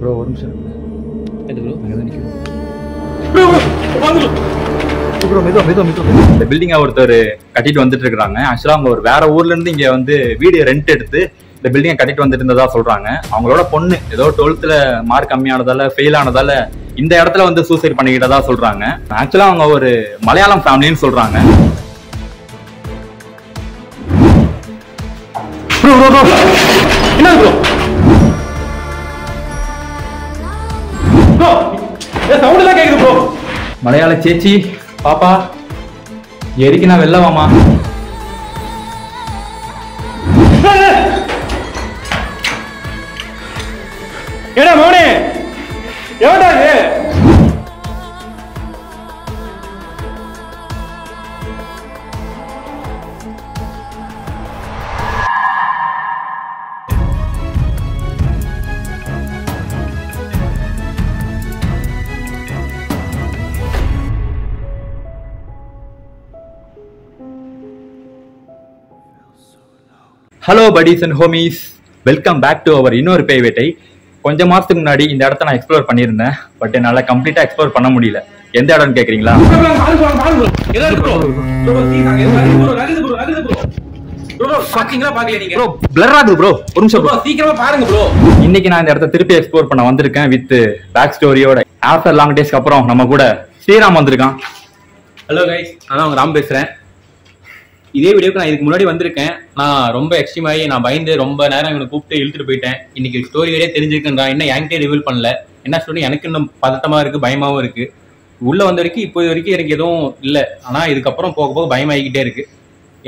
Bro ஒரு நிமிஷம் எது ப்ரோ அங்கே தான் நிற்கிறோம் ப்ரோ மெதுவா இந்த பில்டிங்கை ஒருத்தர் கட்டிட்டு வந்துட்டு இருக்காங்க. ஆக்சுவலாக அவங்க ஒரு வேற ஊர்ல இருந்து இங்கே வந்து வீடு ரெண்ட் எடுத்து இந்த பில்டிங்கை கட்டிட்டு வந்துட்டு இருந்ததா சொல்றாங்க. அவங்களோட பொண்ணு ஏதோ 12th மார்க் கம்மியானதால ஃபெயில் ஆனதால இந்த இடத்துல வந்து சூசைட் பண்ணிக்கிட்டதா சொல்றாங்க. ஆக்சுவலா அவங்க ஒரு மலையாளம் ஃபேமிலின்னு சொல்றாங்க. என்ன ப்ரோ சவுண்ட்லாம் கேக்குது ப்ரோ. மலையாள சேச்சி பாப்பா எரிக்கு நான் வெளில வாமா. ஏடா மோனே எவடா இது? Hello buddies and homies, welcome back to our இன்னொரு பேய் வேட்டை. கொஞ்சம் மாசத்துக்கு முன்னாடி இந்த இடத்த நான் எக்ஸ்ப்ளோர் பண்ணியிருந்தேன். பட் என்னால கம்ப்ளீட்டா எக்ஸ்ப்ளோர் பண்ண முடியல. எந்த இடம்னு கேக்குறீங்களா? இன்னைக்கு நான் இந்த இடத்த திருப்பி எக்ஸ்ப்ளோர் பண்ண வந்திருக்கேன் வித் பேக் ஸ்டோரியோட. ஆஃப்டர் லாங் டேஸ்க்கு அப்புறம் நம்ம கூட ஸ்ரீராம் வந்திருக்கான். ஹலோ கைஸ், நான் உங்க ராம் பேசுறேன். இதே வீடியோக்கு நான் இதுக்கு முன்னாடி வந்திருக்கேன். நான் ரொம்ப எக்ஸ்ட்ரீம் ஆகி நான் பயந்து ரொம்ப நேரம் இவனை கூப்பிட்டு இழுத்துட்டு போயிட்டேன். இன்னைக்கு ஸ்டோரி வரையே தெரிஞ்சிருக்குன்றான். இன்னும் என்கிட்ட ரிவீல் பண்ணல. என்ன ஸ்டோரி எனக்கு இன்னும் பதட்டமா இருக்கு, பயமாவும் இருக்கு. உள்ள வந்த வரைக்கும் இப்போ வரைக்கும் எனக்கு எதுவும் இல்லை. ஆனா இதுக்கப்புறம் போக போக பயமாகிக்கிட்டே இருக்கு.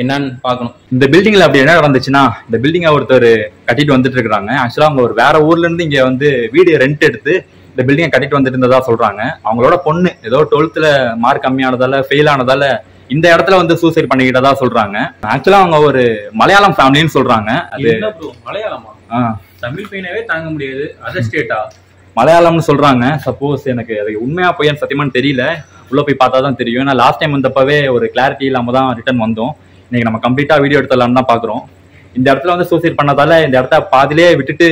என்னன்னு பாக்கணும். இந்த பில்டிங்ல அப்படி என்ன நடந்துச்சுன்னா, இந்த பில்டிங்கை ஒருத்தர் கட்டிட்டு வந்துட்டு இருக்காங்க. ஆக்சுவலா அவங்க ஒரு வேற ஊர்ல இருந்து இங்க வந்து வீடு ரெண்ட் எடுத்து இந்த பில்டிங்கை கட்டிட்டு வந்துட்டு இருந்ததா சொல்றாங்க. அவங்களோட பொண்ணு ஏதோ 12th மார்க் கம்மியானதால ஃபெயில் ஆனதால இந்த இடத்துல வந்து சூசைட் பண்ணிக்கிட்டதா சொல்றாங்க. ஆக்சுவலா அவங்க ஒரு மலையாளம் ஃபேமிலின்னு சொல்றாங்க. அது மலையாளமா? தமிழ் பையனவே தாங்க முடியாது, அதர் ஸ்டேட்டா? மலையாளம்னு சொல்றாங்க. சப்போஸ் எனக்கு அது உண்மையா பொய்யான்னு சத்தியமான்னு தெரியல. உள்ள போய் பார்த்தா தான் தெரியும். ஏன்னா லாஸ்ட் டைம் வந்தப்பவே ஒரு கிளாரிட்டி இல்லாம தான் ரிட்டர்ன் வந்தோம். இன்னைக்கு நம்ம கம்ப்ளீட்டா வீடியோ எடுத்துடலாம்னு தான் பாக்குறோம். இந்த இடத்துல வந்து சூசைட் பண்ணதால இந்த இடத்த பாதிலே விட்டுட்டு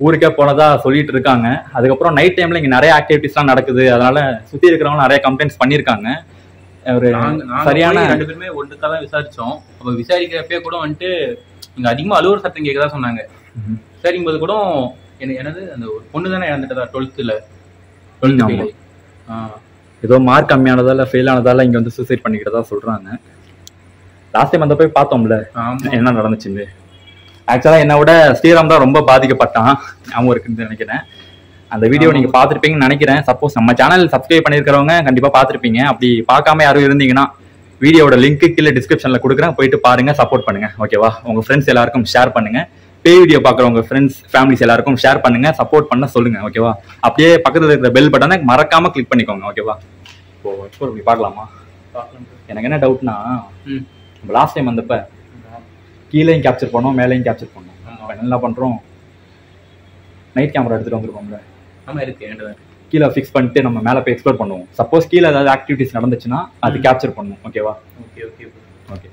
ஊருக்கே போனதா சொல்லிட்டு இருக்காங்க. அதுக்கப்புறம் நைட் டைம்ல இங்க நிறைய ஆக்டிவிட்டிஸ்லாம் நடக்குது. அதனால சுத்தி இருக்கிறவங்க நிறைய கம்ப்ளைண்ட்ஸ் பண்ணிருக்காங்க. ஒரு சரியான 2 பேருமே ஒன்றுக்காதான் விசாரிச்சோம். அப்ப விசாரிக்கிறப்பே கூட வந்துட்டு இங்க அதிகமா அலுவலர் சத்தம் கேட்கதா சொன்னாங்க. விசாரிக்கும் போது கூட எனது அந்த ஒரு பொண்ணு தானே இறந்துட்டதா 12th ஏதோ மார்க் கம்மியானதால ஃபெயில் ஆனதால இங்க வந்து சூசைட் பண்ணிக்கிட்டதா சொல்றாங்க. லாஸ்ட் டைம் வந்த போய் பார்த்தோம்ல என்ன நடந்துச்சுன்னு. ஆக்சுவலா என்னை விட ஸ்ரீராம் தான் ரொம்ப பாதிக்கப்பட்டான். அவங்க இருக்குன்னு நினைக்கிறேன். அந்த வீடியோ நீங்க பாத்துருப்பீங்கன்னு நினைக்கிறேன். சப்போஸ் நம்ம சேனல் சப்ஸ்கிரைப் பண்ணிருக்கிறவங்க கண்டிப்பா பாத்துருப்பீங்க. அப்படி பார்க்காம யாரும் இருந்தீங்கன்னா வீடியோட லிங்க் கீழே டிஸ்கிரிப்ஷன்ல கொடுக்குறேன், போயிட்டு பாருங்க, சப்போர்ட் பண்ணுங்க. ஓகேவா? உங்க ஃப்ரெண்ட்ஸ் எல்லாருக்கும் ஷேர் பண்ணுங்க. பேய் வீடியோ பாக்குறவங்க ஃப்ரெண்ட்ஸ் ஃபேமிலிஸ் எல்லாருக்கும் ஷேர் பண்ணுங்க, சப்போர்ட் பண்ண சொல்லுங்க. ஓகேவா? அப்படியே பக்கத்துல இருக்கிற பெல் பட்டனை மறக்காம கிளிக் பண்ணிக்கோங்க. ஓகேவா? இப்போ எக்ஸ்ப்ளோர் பண்ணி பார்க்கலாமா? எனக்கு என்ன டவுட்னா, லாஸ்ட் டைம் வந்தப்ப கீழேயும் கேப்சர் பண்ணோம், மேலேயும் கேப்சர் பண்ணோம். என்ன பண்றோம், நைட் கேமரா எடுத்துட்டு வந்துருக்கோம்ல. ஆமா இருக்கு. கீழே ஃபிக்ஸ் பண்ணிட்டு நம்ம மேலே போய் எக்ஸ்ப்ளோர் பண்ணுவோம். சப்போஸ் கீழே ஏதாவது ஆக்டிவிட்டிஸ் நடந்துச்சுன்னா அது கேப்சர் பண்ணும். ஓகேவா? ஓகே.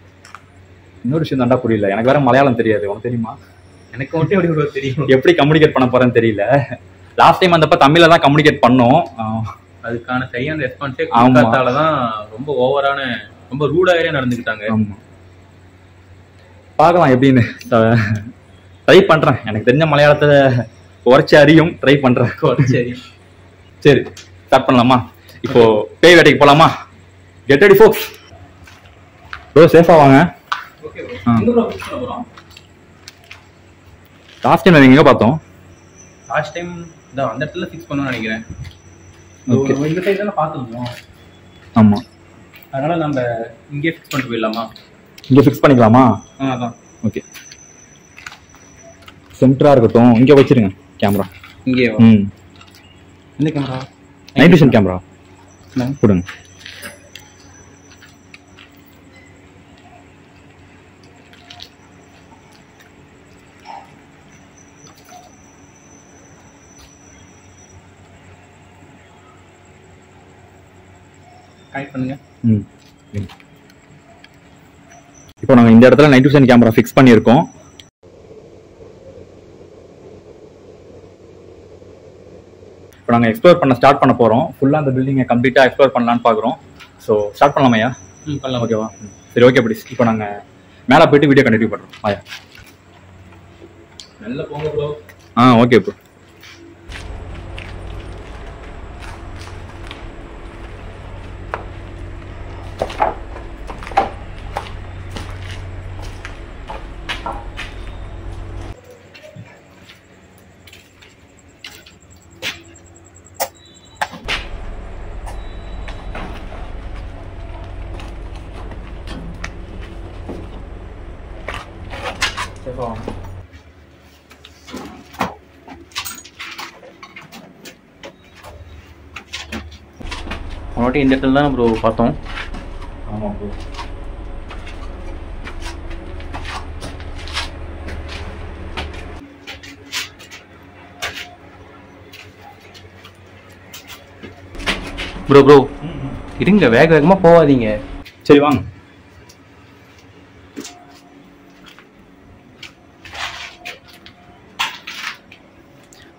இன்னொரு விஷயம் தாண்டா புரியல. எனக்கு வேற மலையாளம் தெரியாது. உனக்கு தெரியுமா? எனக்கு மட்டும் எப்படி தெரியும்? எப்படி கம்யூனிகேட் பண்ண போறேன்னு தெரியல. லாஸ்ட் டைம் வந்தப்ப தமிழ்ல தான் கம்யூனிகேட் பண்ணோம். அதுக்கான சரியான ரெஸ்பான்ஸே கொடுக்காததாலதான் ரொம்ப ஓவரான ரொம்ப ரூடாவே நடந்துக்கிட்டாங்க. பார்க்கலாம் எப்படின்னு. ட்ரை பண்றேன். எனக்கு தெரிஞ்ச மலையாளத்துல குறைச்சி அறியும், ட்ரை பண்றேன். சரி, ஸ்டார்ட் பண்ணலாமா? இப்போ பேய் வேட்டைக்கு போலாமா? கெட் ரெடி ஃபோக்ஸ். ப்ரோ சேஃபா வாங்க. லாஸ்ட் டைம் எங்க பார்த்தோம்? லாஸ்ட் டைம் அந்த இடத்துல ஃபிக்ஸ் பண்ணணும்னு நினைக்கிறேன். இந்த சைடு தான பார்த்துருந்தோம். ஆமா, அதனால நம்ம இங்கே ஃபிக்ஸ் பண்ணிட்டு போயிடலாமா? இங்கே ஃபிக்ஸ் பண்ணிக்கலாமா? அதான். ஓகே, சென்டரா இருக்கட்டும். இங்கே வச்சிருங்க கேமரா. இங்கே இந்த கேமரா நைட் விஷன் கேமரா கொடுங்க. கனெக்ட் பண்ணுங்க. இப்போ நாங்கள் இந்த இடத்துல நைட் விஷன் கேமரா ஃபிக்ஸ் பண்ணியிருக்கோம். இப்போ நாங்கள் எக்ஸ்ப்ளோர் பண்ண ஸ்டார்ட் பண்ண போகிறோம். ஃபுல்லாக அந்த பில்டிங்கை கம்ப்ளீட்டாக எக்ஸ்ப்ளோர் பண்ணலான்னு பார்க்குறோம். ஸோ ஸ்டார்ட் பண்ணலாமையா? பண்ணலாம். ஓகேவா? சரி, ஓகே. அப்படி இப்போ நாங்கள் மேலே போயிட்டு வீடியோ கண்டினியூ பண்ணுறோம். ஆயா நல்லா போங்க ப்ரோ. Okay bro. அவனாட்டி இந்த இடத்துல தான் ப்ரோ பார்த்தோம். ஆமாம் ப்ரோ. ப்ரோ ப்ரோ இருங்க, வேக வேகமாக போகாதீங்க. சரி வாங்க.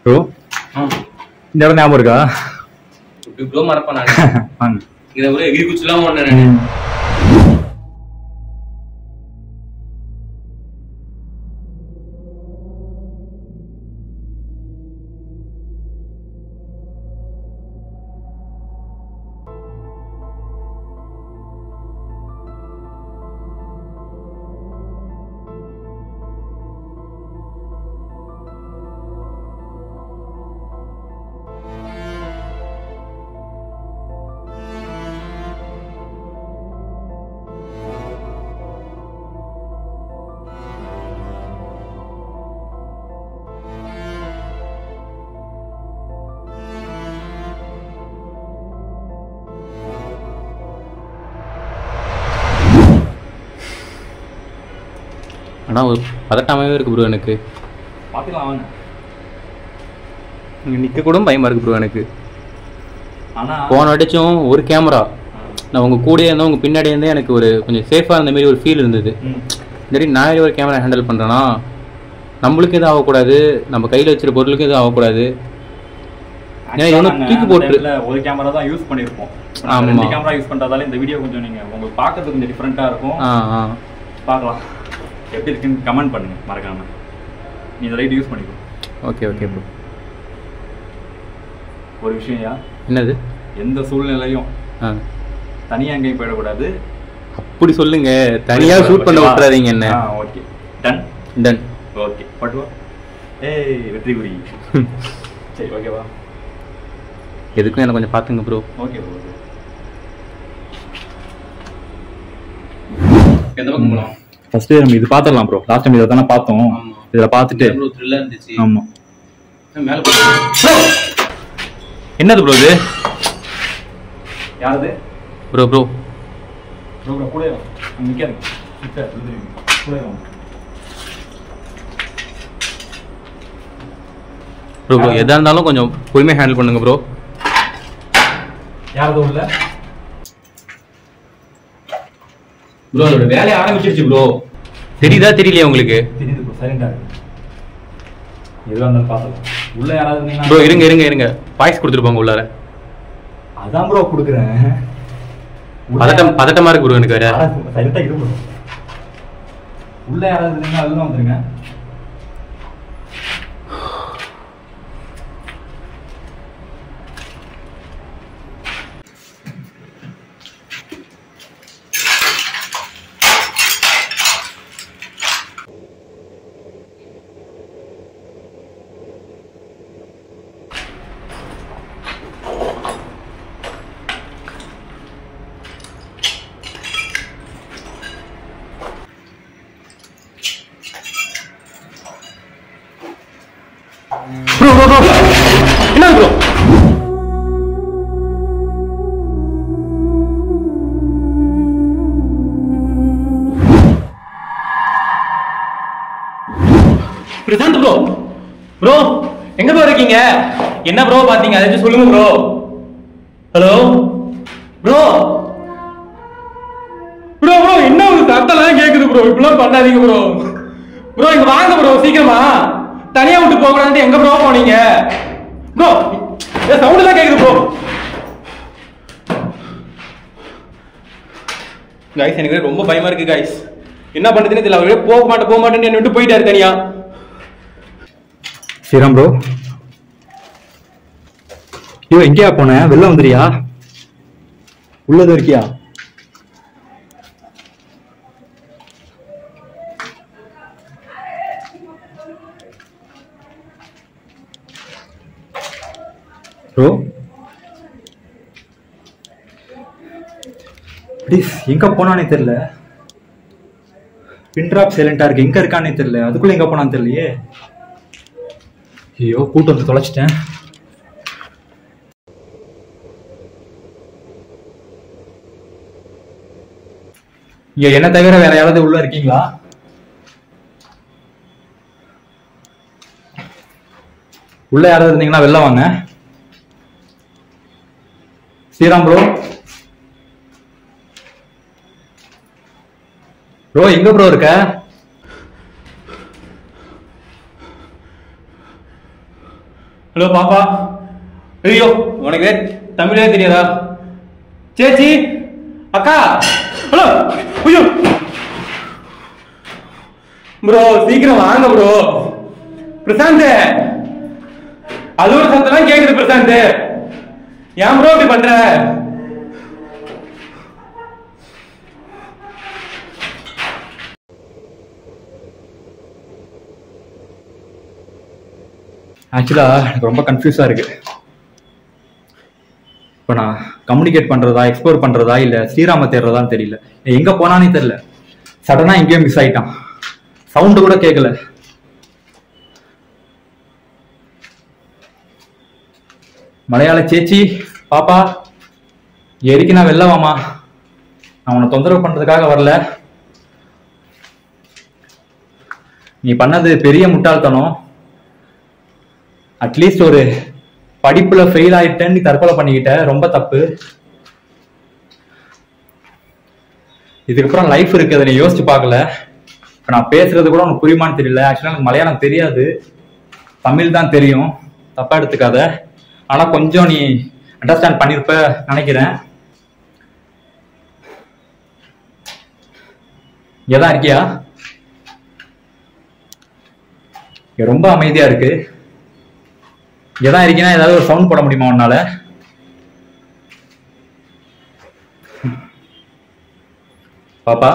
ப்ரோ இந்த இடம் ஞாபகம் இருக்கா? ப்ரோ மறப்பேன் நான். வாங்க. இதை ஒரு எகிரி குச்சிலாம் ஒன்று. ஆனால் ஒரு பதட்டமாகவே இருக்குது ப்ரோ எனக்கு. பார்த்துக்கலாம் வாங்க. இங்கே நிற்க கூட பயமாக இருக்குது ப்ரோ எனக்கு. ஆனால் போன அடிச்சும் ஒரு கேமரா நான் உங்கள் கூட இருந்தேன், உங்கள் பின்னாடி இருந்தே எனக்கு ஒரு கொஞ்சம் சேஃபாக இருந்த மாதிரி ஒரு ஃபீல் இருந்தது. சரி, நான் ஒரு கேமரா ஹேண்டில் பண்ணுறேன்னா நம்மளுக்கு எதுவும் ஆகக்கூடாது, நம்ம கையில் வச்சுருக்க பொருளுக்கு எதுவும் ஆகக்கூடாது. ஏன்னா இவனை தூக்கி போட்டு ஒரு கேமரா தான் யூஸ் பண்ணியிருப்போம். ஆமாம், கேமரா யூஸ் பண்ணுறதால இந்த வீடியோ கொஞ்சம் நீங்கள் உங்களுக்கு பார்க்கறதுக்கு கொஞ்சம் டிஃப்ரெண்ட்டாக இருக்கும். பார்க்கலாம், எப்படி இருக்குன்னு கமெண்ட் பண்ணுங்க மறக்காம. நீ இந்த லைட் யூஸ் பண்ணிக்கோ. Okay okay bro. ஒரு விஷயம், என்னது? எந்த சூழ்நிலையும் தனியாக எங்கேயும் போயிடக்கூடாது. அப்படி சொல்லுங்க, தனியாக ஷூட் பண்ண விட்டுறாதீங்க என்ன. Okay, done done. ஓகே, பட்டுவா. வெற்றி குறி. சரி, ஓகேவா? எதுக்கும் எனக்கு கொஞ்சம் பார்த்துங்க ப்ரோ. Okay bro. எந்த பக்கம் போகலாம்? ஃபர்ஸ்ட் நம்ம இது பாத்துறலாம் ப்ரோ. லாஸ்ட் டைம் இத தான பார்த்தோம். இதல பார்த்துட்டு ப்ரோ த்ரில்லா இருந்துச்சு. ஆமா. மேல போ. என்னது ப்ரோ இது? யாரது? ப்ரோ ப்ரோ ப்ரோ ப்ரோ கூட நிக்காத. கிட்ட வந்து கூட வா. ப்ரோ ப்ரோ எதா இருந்தாலும் கொஞ்சம் பொறுமையா ஹேண்டில் பண்ணுங்க ப்ரோ. யாரது உள்ள? ப்ரோ அதோட வேலைய ஆரம்பிச்சிருச்சு ப்ரோ. தெரியுதா தெரியலையா உங்களுக்கு? தெரியுது ப்ரோ, சைலண்டா இரு. எதுவா இருந்தாலும் பாத்துக்கலாம். உள்ள யாராவது இருந்தீங்கன்னா ப்ரோ இருங்க இருங்க இருங்க. வாய்ஸ் கொடுத்துருப்பாங்க உள்ளார. அதான் ப்ரோ கொடுக்குறேன். பதட்டமா இருக்கு ப்ரோ எனக்கு வேற. சைலண்டா இரு ப்ரோ. உள்ள யாராவது இருந்தீங்கன்னா அதுல வந்துருங்க. ப்ரோ ப்ரோ ப்ரோ என்ன ப்ரோ? பிரசாந்த் ப்ரோ ப்ரோ எங்க ப்ரோ இருக்கீங்க? என்ன ப்ரோ பாத்தீங்க? அதை சொல்லுங்க bro. Hello bro bro bro என்ன ஒரு சத்தம்லாம் கேக்குது ப்ரோ. இப்படிலாம் பண்ணாதீங்க ப்ரோ. ப்ரோ இங்க வாங்க ப்ரோ, சீக்கிரமா. தனியா விட்டு போக கூடாது. எங்க ப்ரோ போனீங்க ப்ரோ? சவுண்ட் தான் கேக்குது ப்ரோ. கைஸ் எனக்கு ரொம்ப பயமா இருக்கு கைஸ். என்ன பண்றதுன்னு தெரியல. அவரே போக மாட்டேன்னு என்ன விட்டு போயிட்டாரு தனியா. ஸ்ரீராம் ப்ரோ, ஐயோ எங்கேயா போன? வெளில வந்துறியா? உள்ளது இருக்கியா? ப்ரோ ப்ளீஸ், எங்க போனானே தெரியல. பின் டிராப் சைலண்டா இருக்கு, எங்க இருக்கானே தெரியல. அதுக்குள்ள எங்க போனான்னு தெரியலையே. ஐயோ கூட்டு வந்து தொலைச்சிட்டேன். இங்க என்ன தவிர வேற யாராவது உள்ள இருக்கீங்களா? உள்ள யாராவது இருந்தீங்கன்னா வெளில வாங்க. ஸ்ரீராம் ப்ரோ, ப்ரோ எங்க ப்ரோ இருக்க? ஹலோ பாப்பா. ஐயோ உனக்கு தமிழே தெரியாதா? சேச்சி, அக்கா, ஹலோ. ஐயோ ப்ரோ சீக்கிரம் வாங்க ப்ரோ. பிரசாந்த், அது ஒரு சத்தம் கேக்குது. பிரசாந்த், ஏன் ப்ரோ இப்படி பண்ற? ஆக்சுவலா எனக்கு ரொம்ப கன்ஃபியூஸா இருக்கு. இப்போ நான் கம்யூனிகேட் பண்றதா, எக்ஸ்ப்ளோர் பண்றதா, இல்ல ஸ்ரீராம தேடுறதான்னு தெரியல. எங்க போனானே தெரியல. சடனா எங்கேயோ மிஸ் ஆயிட்டான். சவுண்டு கூட கேட்கல. மலையாள சேச்சி, பாப்பா, எரிக்கு நான் வெளில வாமா. நான் உன்னை தொந்தரவு பண்றதுக்காக வரல. நீ பண்ணது பெரிய முட்டாள்தனம். அட்லீஸ்ட் ஒரு படிப்புல ஃபெயில் ஆயிட்டேன்னு நீ தற்கொலை பண்ணிக்கிட்ட, ரொம்ப தப்பு. இதுக்கப்புறம் லைஃப் இருக்கு, அதை நீ யோசிச்சு பார்க்கல. இப்போ நான் பேசுறது கூட உனக்கு புரியுமான்னு தெரியல. ஆக்சுவலா எனக்கு மலையாளம் தெரியாது, தமிழ் தான் தெரியும். தப்பா எடுத்துக்காத. ஆனா கொஞ்சம் நீ அண்டர்ஸ்டாண்ட் பண்ணிருப்ப நினைக்கிறேன். இங்கதான் இருக்கியா? ரொம்ப அமைதியா இருக்கு. இங்கதான் இருக்கீங்கன்னா ஏதாவது ஒரு சவுண்ட் போட முடியுமா உன்னால? பாப்பா,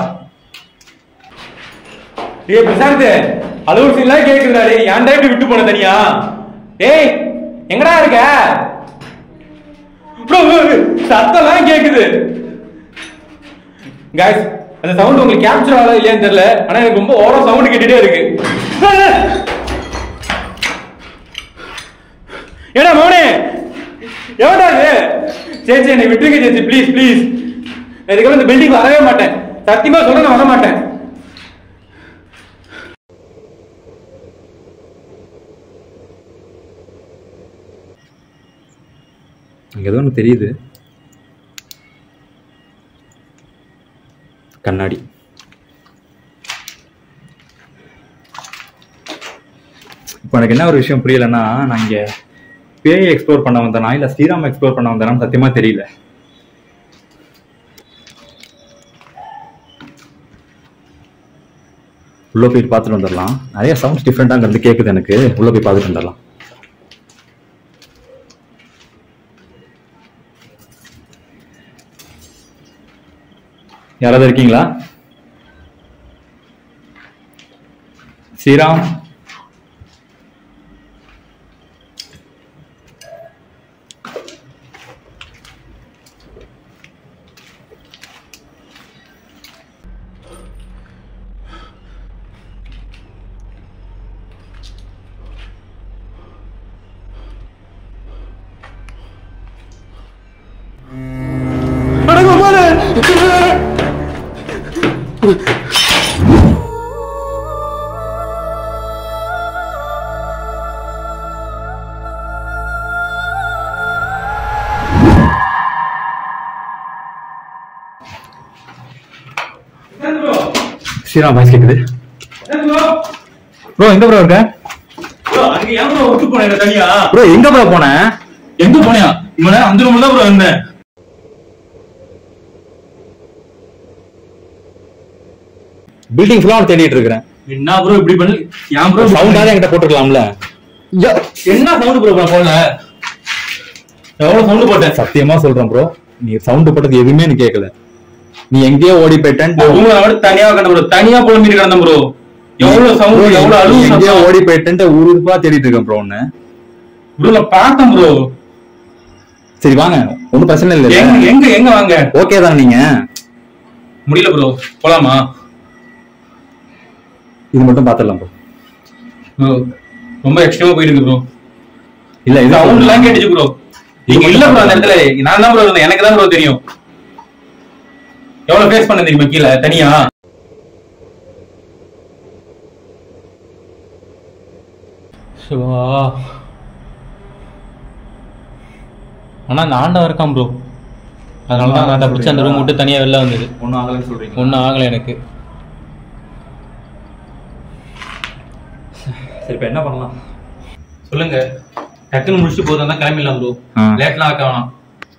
டேய் பிரசாந்த், அது ஒரு சில கேக்குறாரு. ஏன்டா இப்படி விட்டு போன தனியா? டேய் எங்கடா இருக்க? ப்ரோ சத்தம்லாம் கேக்குது. गाइस அந்த சவுண்ட் உங்களுக்கு கேப்சர் ஆகல இல்லையான்னு தெரியல, ஆனா எனக்கு ரொம்ப ஓவரா சவுண்ட் கேட்டுட்டே இருக்கு. ஏடா மோனே, எவடா இது? சேச்சி என்னை விட்டுருங்க சேச்சி, ப்ளீஸ் ப்ளீஸ். இதுக்கு இந்த பில்டிங் வரவே மாட்டேன், சத்தியமா சொல்ல நான் வர மாட்டேன். அங்க ஏதோ ஒன்று தெரியுது. கண்ணாடி. இப்போ எனக்கு என்ன ஒரு விஷயம் புரியலன்னா, நான் இங்க பேயை எக்ஸ்ப்ளோர் பண்ண வந்தேனா இல்ல ஸ்ரீராம் எக்ஸ்ப்ளோர் பண்ண வந்தேனான்னு சத்தியமா தெரியல. உள்ள போய் பார்த்துட்டு வந்துடலாம். நிறைய சவுண்ட்ஸ் டிஃப்ரெண்டாங்கிறது கேட்குது எனக்கு. உள்ள போய் பார்த்துட்டு வந்துடலாம். யாராவது இருக்கீங்களா? ஸ்ரீராம், ஸ்ரீராம் வாய்ஸ் கேக்குது. ப்ரோ எங்க ப்ரோ இருக்க? ப்ரோ அங்க ஏன் ப்ரோ விட்டு போனே தனியா? ப்ரோ எங்க ப்ரோ போன? எங்க போனியா? இவன அந்த ரூம்ல தான் ப்ரோ இருந்தேன். பில்டிங் ஃபுல்லா தேடிட்டு இருக்கிறேன். என்ன ப்ரோ இப்படி பண்ணி? ஏன் ப்ரோ சவுண்டாவே என்கிட்ட போட்டுக்கலாம்ல? என்ன சவுண்ட் ப்ரோ போன்ல? எவ்வளவு சவுண்ட் போட்டேன்? சத்தியமா சொல்றேன் ப்ரோ, நீ சவுண்ட் போட்டது எதுவுமே எனக்கு கேட்கல. நீ எங்கேயோ ஓடி போயிட்டேன். தனியா கண்ட ப்ரோ, தனியா புலம்பிட்டு கிடந்தேன் ப்ரோ. எவ்வளவு சவுண்ட், எவ்வளவு அழுவு. எங்கேயோ ஓடி போயிட்டேன், ஊருப்பா தேடிட்டு இருக்கேன் ப்ரோ. ஒன்னு ப்ரோ நான் பார்த்தேன் ப்ரோ. சரி வாங்க, ஒன்னும் பிரச்சனை இல்ல. எங்க எங்க வாங்க. ஓகே தானே நீங்க? முடியல ப்ரோ, போலாமா? இது மட்டும் பாத்துடலாம் ப்ரோ. ரொம்ப எக்ஸ்ட்ரீமா போயிருக்கு ப்ரோ. இல்ல இது சவுண்ட் எல்லாம் கேட்டுச்சு ப்ரோ. நீங்க இல்ல ப்ரோ அந்த இடத்துல. நான் தான் ப்ரோ இருந்தேன், எனக்கு தான் ப்ரோ தெரியும். எவ்வளவு ஃபேஸ் பண்ண தெரியுமா கீழே தனியா? ஆனா அந்த ஆண்டவன் இருக்கான் ப்ரோ. அதனாலதான் நான் பிடிச்ச அந்த ரூம் விட்டு தனியா வெளில வந்தது. ஒன்னும் ஆகலன்னு சொல்றீங்க? ஒன்னும் ஆகல எனக்கு. சரி இப்ப என்ன பண்ணலாம் சொல்லுங்க. டக்குன்னு முடிச்சுட்டு போதும் தான் கிளம்பிடலாம் ப்ரோ. லேட்லாம் ஆக்க வேணாம்.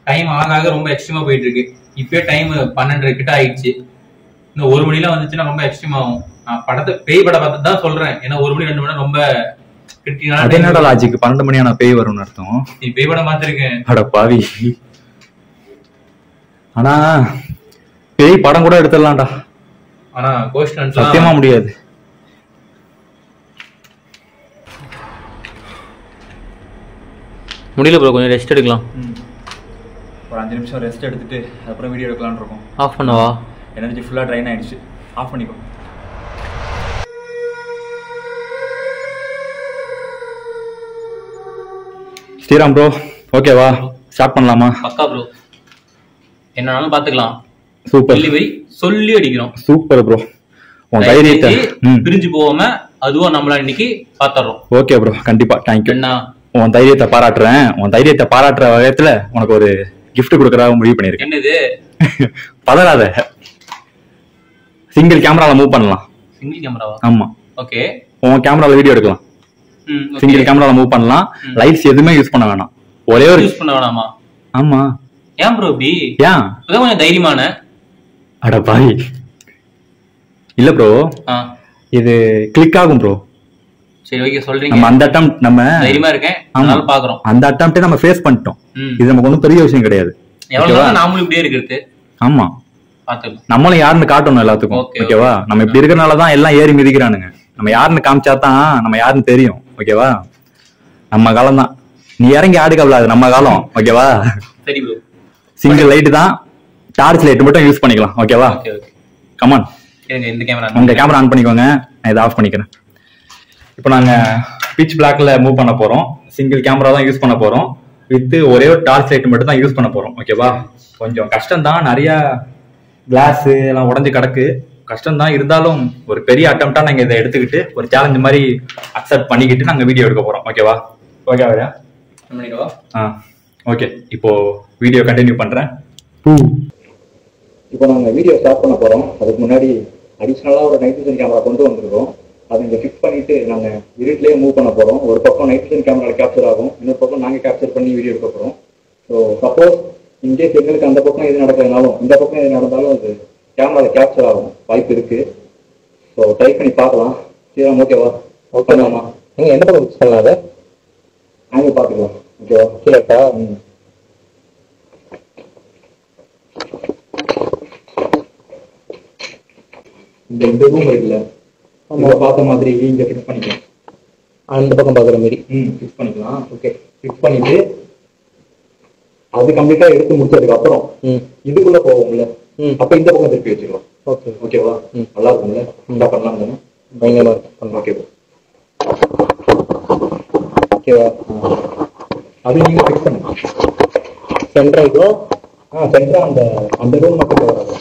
டைம் ஆக ஆக ரொம்ப எக்ஸ்ட்ரீமா போயிட்டு இருக்கு. இப்பயே டைம் 12 கிட்ட ஆயிடுச்சு. இன்னும் 1 மணிலாம் வந்துச்சுன்னா ரொம்ப எக்ஸ்ட்ரீம் ஆகும். நான் படத்தை பேய் படம் பார்த்து தான் சொல்றேன். ஏன்னா 1 மணி 2 மணி ரொம்ப கிரிட்டிக்கலான. அது என்னடா லாஜிக்? 12 மணியான பேய் வரும்னு அர்த்தம்? நீ பேய் படம் பார்த்திருக்கேன். அட பாவி. ஆனா பேய் படம் கூட எடுத்துடலாம்டா. ஆனா கோஸ்ட் சத்தியமா முடியாது. முடியல ப்ரோ, கொஞ்சம் ரெஸ்ட் எடுக்கலாம். ஒரு 5 நிமிஷம் ரெஸ்ட் எடுத்துட்டு அப்புறம் வீடியோ எடுக்கலாம்னு இருக்கோம். ஆஃப் பண்ணவா? எனர்ஜி ஃபுல்லா ட்ரைன் ஆயிடுச்சு. ஆஃப் பண்ணிக்கோ. ஸ்ரீராம் ப்ரோ, ஓகேவா? ஸ்டார்ட் பண்ணலாமா? பக்கா ப்ரோ, என்னனாலும் பாத்துக்கலாம். சூப்பர். டெலிவரி சொல்லி அடிக்கிறோம். சூப்பர் ப்ரோ, உன் தைரியத்தை பிரிஞ்சு போகாம அதுவும் நம்மள இன்னைக்கு பாத்துறோம். ஓகே ப்ரோ, கண்டிப்பா. தேங்க்யூ. என்ன உன் தைரியத்தை பாராட்டுறேன். உன் தைரியத்தை பாராட்டுற வகையத்துல உனக்கு ஒரு கிஃப்ட் கொடுக்கறதா முடிவு பண்ணிருக்கேன். என்னது? பதறாத. சிங்கிள் கேமரால மூவ் பண்ணலாம். சிங்கிள் கேமராவா? ஆமா. ஓகே. உன் கேமரால வீடியோ எடுக்கலாம். சிங்கிள் கேமரால மூவ் பண்ணலாம். லைட்ஸ் எதுவுமே யூஸ் பண்ண வேணாம். ஒரே ஒரு யூஸ் பண்ண வேணாமா? ஆமா. ஏன் ப்ரோ பி? ஏன்? அதான் கொஞ்சம் தைரியமான. அட பாய். இல்ல ப்ரோ, இது கிளிக் ஆகும் ப்ரோ. சரி ஓகே சொல்றீங்க. நம்ம அந்த அட்டெம்ப்ட் நம்ம தைரியமா இருக்கேன். அதனால பாக்குறோம். அந்த அட்டெம்ப்டே நம்ம ஃபேஸ் பண்ணிட்டோம். இது நமக்கு ஒன்றும் பெரிய விஷயம் கிடையாது. எவ்வளவு நாமளும் இப்படியே இருக்கிறது. ஆமா, பாத்துக்கலாம். நம்மளும் யாருன்னு காட்டணும் எல்லாத்துக்கும். ஓகேவா? நம்ம இப்படி இருக்கறனாலதான் எல்லாம் ஏறி மிதிக்கிறானுங்க. நம்ம யாருன்னு காமிச்சாதான் நம்ம யாருன்னு தெரியும். ஓகேவா? நம்ம காலம் தான். நீ இறங்கி ஆடு கவலாது, நம்ம காலம். ஓகேவா? சரி ப்ரோ. சிங்கிள் லைட் தான், டார்ச் லைட் மட்டும் யூஸ் பண்ணிக்கலாம். ஓகேவா? Okay okay. கமான். இந்த கேமரா உங்க கேமரா ஆன் பண்ணிக்கோங்க, நான் இதை ஆஃப் பண்ணிக்கிறேன். இப்போ நாங்க பிட்ச் பிளாக்ல மூவ் பண்ண போறோம். சிங்கிள் கேமரா தான் யூஸ் பண்ண போறோம். வித் ஒரே ஒரு டார்ச் லைட் மட்டும் தான் யூஸ் பண்ண போறோம். ஓகேவா? கொஞ்சம் கஷ்டம் தான், நிறைய கிளாஸ் எல்லாம் உடஞ்சு கிடக்கு, கஷ்டம் தான். இருந்தாலும் ஒரு பெரிய அட்டம்ப்டா நாங்க இதை எடுத்துக்கிட்டு ஒரு சேலஞ்ச் மாதிரி அக்செப்ட் பண்ணிக்கிட்டு நாங்க வீடியோ எடுக்க போறோம். ஓகேவா? ஓகேவா? ஓகே, இப்போ வீடியோ கண்டினியூ பண்றேன். இப்போ நாங்க வீடியோ ஸ்டார்ட் பண்ண போறோம். அதுக்கு முன்னாடி அடிஷனலா ஒரு நைட் விஷன் கேமரா கொண்டு வந்திருக்கோம். அதை இங்க ஃபிக்ஸ் பண்ணிட்டு நாங்க இருட்டிலேயே மூவ் பண்ண போறோம். ஒரு பக்கம் நைட் விஷன் கேமரா கேப்சர் ஆகும், இன்னொரு பக்கம் நாங்க கேப்சர் பண்ணி வீடியோ எடுக்க போறோம். ஸோ சப்போஸ் இன்கேஸ் எங்களுக்கு அந்த பக்கம் எது நடக்கிறதுனாலும் இந்த பக்கம் எது நடந்தாலும் அது கேமராவில் கேப்சர் ஆகும் வாய்ப்பு இருக்கு. ஸோ ட்ரை பண்ணி பார்க்கலாம். சரி, ஓகேவா? ஓகேவாமா? நீங்க எந்த பக்கம் ஃபிக்ஸ் பண்ணலாம்? அதை நாங்கள் பார்த்துக்கலாம். ஓகேவா? சரிக்கா. இந்த ரூம் இருக்குல்ல, நம்ம பார்த்த மாதிரி இங்க ஃபிக்ஸ் பண்ணிக்கலாம். அந்த பக்கம் பார்க்குற மாதிரி ஃபிக்ஸ் பண்ணிக்கலாம். ஓகே, ஃபிக்ஸ் பண்ணிட்டு அது கம்ப்ளீட்டா எடுத்து முடிச்சதுக்கு அப்புறம் இதுக்குள்ள போவோம்ல, அப்ப இந்த பக்கம் திருப்பி வச்சுக்கலாம். ஓகே ஓகேவா? நல்லா இருக்கும்ல? நல்லா பண்ணலாம் தானே? பயங்கரமா இருக்கும். ஓகேவா? ஓகேவா? அது நீங்க ஃபிக்ஸ் பண்ணுங்க. சென்ட்ரா சென்ட்ரா அந்த ரூம் மட்டும் வராது.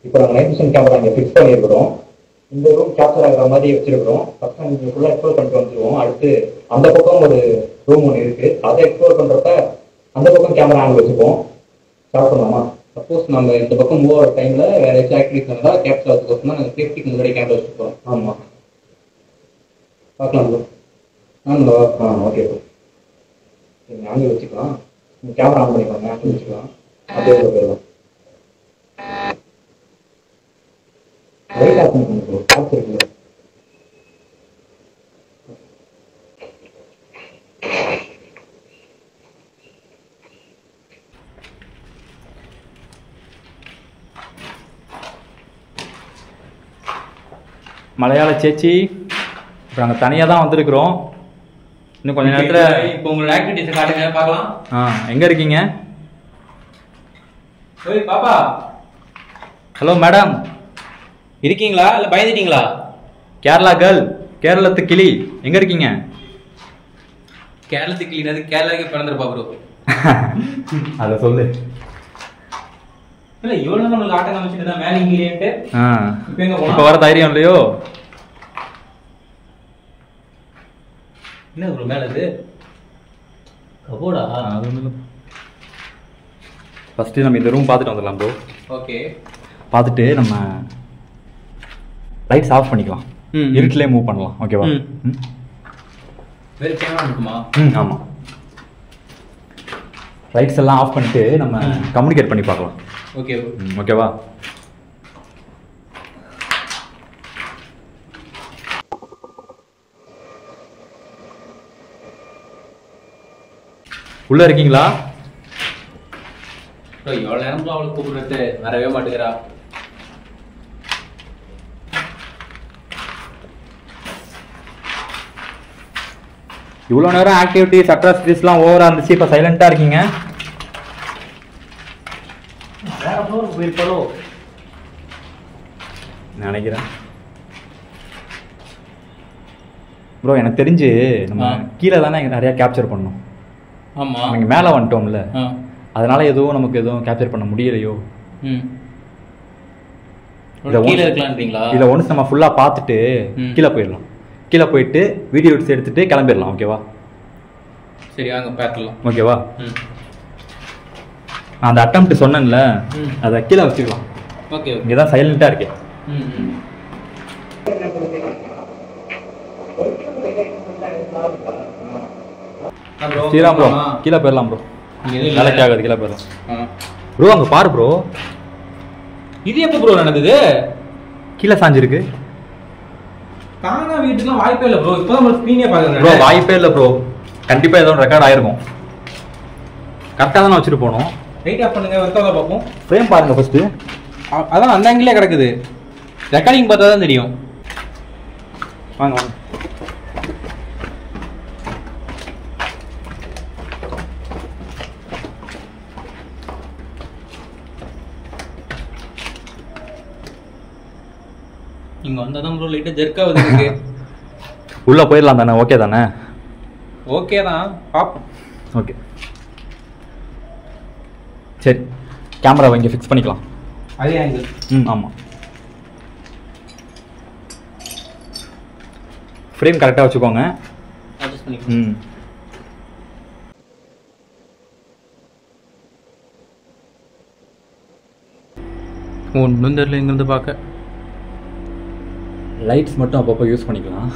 இப்போ நாங்கள் நைட் விஷன் கேமரா இங்கே ஃபிக்ஸ் பண்ணியிருக்கிறோம். இந்த ரூம் கேப்சர் ஆகிற மாதிரி வச்சிருக்கிறோம். ஃபர்ஸ்ட் இங்கே ஃபுல்லாக எக்ஸ்ப்ளோர் பண்ணிட்டு வந்துருவோம். அடுத்து அந்த பக்கம் ஒரு ரூம் ஒன்று இருக்கு, அதை எக்ஸ்ப்ளோர் பண்றப்ப அந்த பக்கம் கேமரா ஆங்கிள் வச்சுப்போம். ஸ்டார்ட் பண்ணலாமா? சப்போஸ் நம்ம இந்த பக்கம் மூவ் ஆகிற டைம்ல வேற ஏதாச்சும் ஆக்டிவிட்டிஸ் இருந்தால் கேப்சர் ஆகிறதுக்கு தான் நாங்கள் சேஃப்டிக்கு முன்னாடி கேமரா வச்சுருக்கோம். ஆமாம், பார்க்கலாம் ப்ரோ. ஆமாம் ஓகே ப்ரோ. நீங்கள் ஆங்கில வச்சுக்கலாம். நீங்கள் கேமரா ஆன் பண்ணிக்கோங்க, ஆங்கில வச்சுக்கலாம். அப்படியே போயிடலாம். லைட் ஆஃப் பண்ணிக்கோங்க ப்ரோ. பார்த்துருக்கீங்க. மலையாள சேச்சி இப்போ நாங்கள் தனியாக தான் வந்திருக்கிறோம். இன்னும் கொஞ்ச நேரத்தில் இப்போ உங்களோட ஆக்டிவிட்டிஸை காட்டுங்க பார்க்கலாம். எங்கே இருக்கீங்க? ஓய் பாப்பா, ஹலோ மேடம். இருக்கீங்களா இல்லை பயந்துட்டீங்களா? கேரளா கேர்ள், கேரளத்து கிளி, எங்கே இருக்கீங்க? கேரளத்துக்கு கிளீனது கேரளாவுக்கு பிறந்திருப்பா ப்ரோ. அதை சொல்லு. இல்லை இவ்வளோ நம்மளுக்கு ஆட்டம் காமிச்சிட்டு தான் மேலே இங்கேன்ட்டு இப்போ எங்கே இப்போ போகலாம்? வர தைரியம் இல்லையோ? என்ன ப்ரோ மேலே அது கபோடா? அது ஒன்று ஃபஸ்ட்டு நம்ம இந்த ரூம் பார்த்துட்டு வந்துடலாம் ப்ரோ. ஓகே, பார்த்துட்டு நம்ம லைட்ஸ் ஆஃப் பண்ணிக்கலாம். இருட்டிலே மூவ் பண்ணலாம். ஓகேவா? வேறு கேமரா இருக்குமா? ஆமாம். லைட்ஸ் எல்லாம் ஆஃப் பண்ணிட்டு நம்ம கம்யூனிகேட் பண்ணி பார்க்கலாம். ஓகே ஓகேவா? உள்ள இருக்கீங்களா? ப்ரோ எவ்வளோ நேரம் ப்ரோ அவளை கூப்பிடுறது, வரவே மாட்டேங்கிறா. இவ்வளோ நேரம் ஆக்டிவிட்டிஸ் அட்ராசிட்டிஸ்லாம் ஓவராக இருந்துச்சு, இப்போ சைலண்ட்டாக இருக்கீங்க. வேற ஃப்ளோருக்கு போயிருப்பாளோ நினைக்கிறேன் ப்ரோ. எனக்கு தெரிஞ்சு நம்ம கீழே தானே நிறையா கேப்சர் பண்ணோம். ஆமாம், நம்ம மேலே வந்துட்டோம்ல, அதனால எதுவும் நமக்கு எதுவும் கேப்சர் பண்ண முடியலையோ. கீழே இருக்கலான்றீங்களா? இதை ஒன்ஸ் நம்ம ஃபுல்லாக பார்த்துட்டு கீழே போயிடலாம். கீழே போயிட்டு வீடியோ எடுத்துட்டு கிளம்பிடலாம். ஓகேவா? சரி வாங்க பார்க்கலாம். ஓகேவா? நான் அந்த அட்டம்ப்ட் சொன்னேன்ல, அதை கீழே வச்சுக்கலாம். ஓகே, இங்கே தான் சைலண்ட்டாக இருக்கேன். ஸ்ரீராம் ப்ரோ, கீழே போயிடலாம் ப்ரோ. வேலைக்கு ஆகாது, கீழே போயிடலாம் ப்ரோ. அங்கே பாரு ப்ரோ. இது எப்போ ப்ரோ நடந்தது? கீழே சாஞ்சிருக்கு. தானா வீட்டுக்குலாம் வாய்ப்பே இல்லை ப்ரோ. இப்போ தான் ஸ்க்ரீனே ப்ரோ பார்க்குறேன். வாய்ப்பே இல்லை ப்ரோ. கண்டிப்பாக ஏதோ ரெக்கார்ட் ஆயிருக்கும். கரெக்டாக தானே வச்சுட்டு போனோம். ரைட் ஆஃப் பண்ணுங்க, ஒர்க் ஆகுதா பார்ப்போம். ஃப்ரேம் பாருங்க ஃபர்ஸ்ட். அதான் அந்த ஆங்கிலே கிடக்குது. ரெக்கார்டிங் பார்த்தா தான் தெரியும். வாங்க வாங்க. இங்கே வந்தால் தான் ப்ரோ லைட்டாக ஜெர்க் ஆகுது எனக்கு. உள்ளே போயிடலாம் தானே? ஓகே தானே? ஓகே தான், பார்ப்போம். ஓகே சரி, கேமராவை இங்கே ஃபிக்ஸ் பண்ணிக்கலாம். அதே ஆங்கிள். ஆமாம். ஃப்ரேம் கரெக்டாக வச்சுக்கோங்க. அட்ஜஸ்ட் பண்ணிக்கலாம். ஒன்றும் தெரியல இங்கேருந்து பார்க்க. லைட்ஸ் மட்டும் அப்பப்போ யூஸ் பண்ணிக்கலாம்.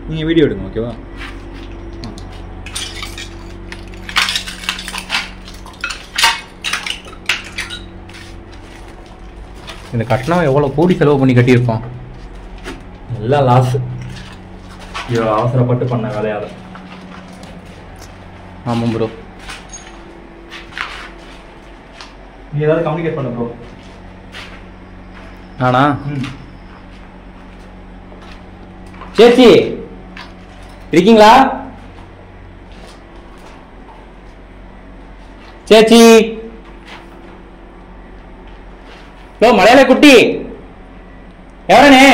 நீங்கள் வீடியோ எடுங்க. ஓகேவா? இந்த கட்டணம் எவ்வளோ கோடி செலவு பண்ணி கட்டியிருப்பான். எல்லாம் லாஸ். ஐயோ, அவசரப்பட்டு பண்ண வேலையாத. ஆமாம் ப்ரோ. நீ ஏதாவது கம்யூனிகேட் பண்ண ப்ரோ. ஆனா சேச்சி இருக்கீங்களா? சேச்சி மலையாள குட்டி எவரனே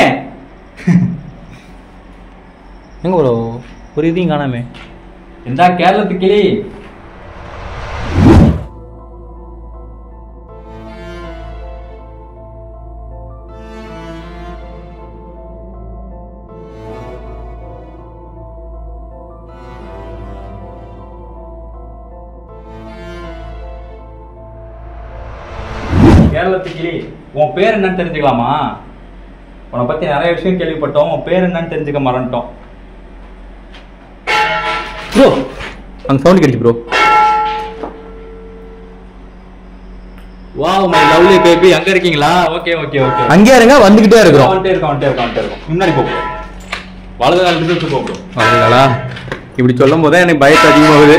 எங்க ப்ரோ? ஒரு இதையும் காணாமே. எந்தா கேரளத்து கிளி. கேரளத்து கிளி, உன் பேர் என்னன்னு தெரிஞ்சுக்கலாமா? உன்னை பத்தி நிறைய விஷயம் கேள்விப்பட்டோம், உன் பேர் என்னன்னு தெரிஞ்சுக்க மறந்துட்டோம். ப்ரோ அங்க சவுண்ட் கிடைச்சு bro. Wow my lovely baby, அங்க இருக்கீங்களா? ஓகே ஓகே ஓகே, அங்கே இருங்க, வந்துகிட்டே இருக்கிறோம். வந்துட்டே இருக்கோம். முன்னாடி போ, வலது காலத்துல இருந்து போ ப்ரோ. வலதுகளா? இப்படி சொல்லும் போதே எனக்கு பயத்தை அதிகமாகுது